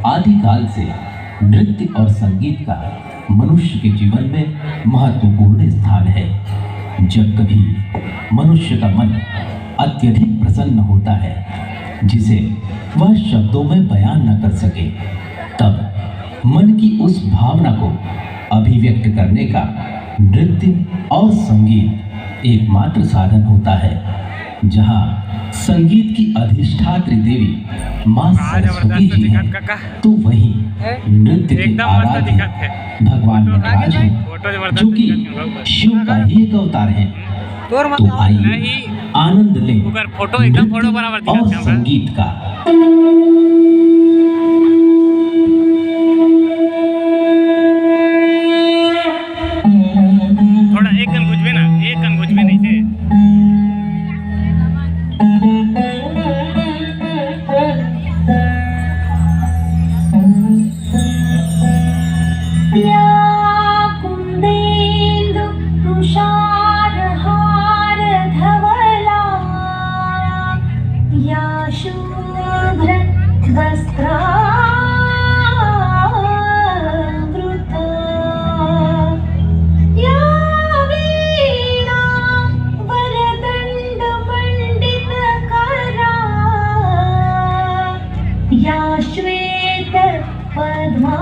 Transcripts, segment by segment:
आदिकाल से नृत्य और संगीत का मनुष्य के जीवन में महत्वपूर्ण स्थान है। जब कभी मनुष्य का मन अत्यधिक प्रसन्न होता है, जिसे वह शब्दों में बयान न कर सके, तब मन की उस भावना को अभिव्यक्त करने का नृत्य और संगीत एकमात्र साधन होता है। जहाँ संगीत की अधिष्ठात्री देवी मां सरस्वती जी हैं, तो वहीं नृत्य के आराध्य भगवान नटराज हैं, जो कि शिव का ही एक अवतार है। तो आइए आनंद लें नृत्य और संगीत का। थोड़ा एक गन कुछ भी नहीं थे। श्वेत पद्मा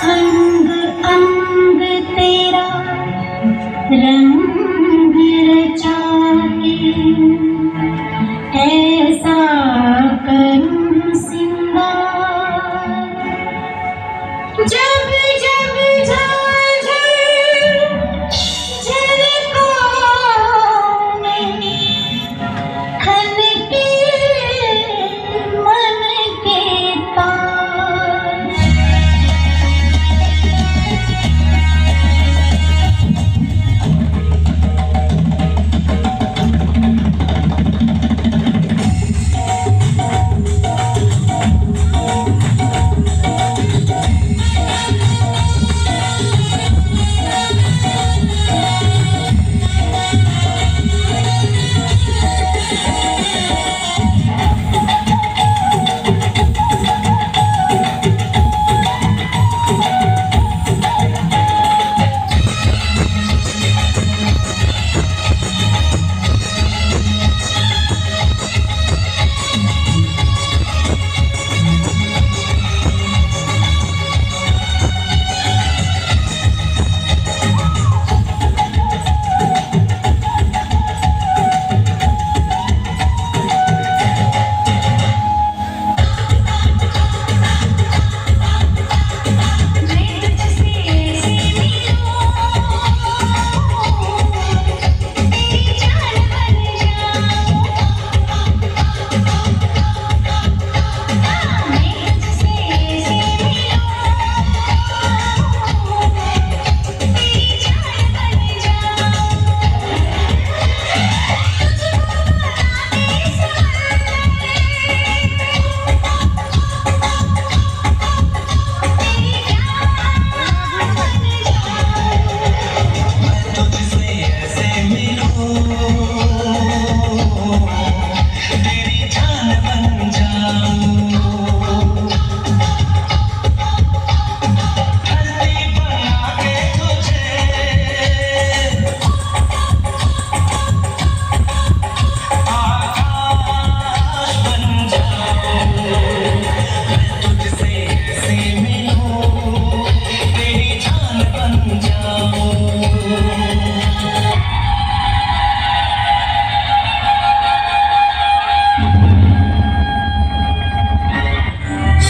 अंग अंग तेरा रंग रचाके ऐसा करूं सिंगार, जब जब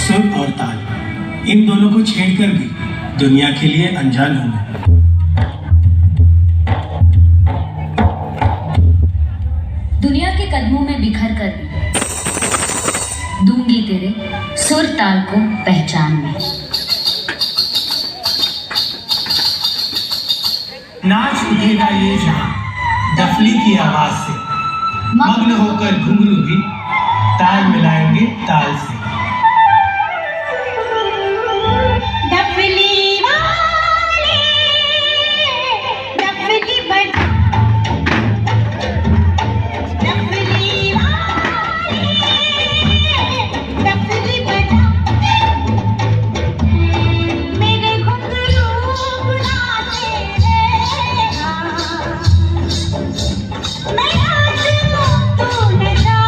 सुर और ताल इन दोनों को छेड़कर भी दुनिया के लिए अनजान हूं मैं। दुनिया के कदमों में बिखर कर भी दूंगी तेरे सुर ताल को पहचान में। नाच उठेगा ये जहां डफली की आवाज से, मग्न होकर घुंघरू भी ताल मिलाएंगे ताल से। डफली वाले डफली बजा, डफली वाले डफली बजा, मेरे घुंघरू बुलाते हैं, मैं नाचूं तू न जा।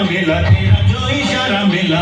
तेरा जो इशारा मिला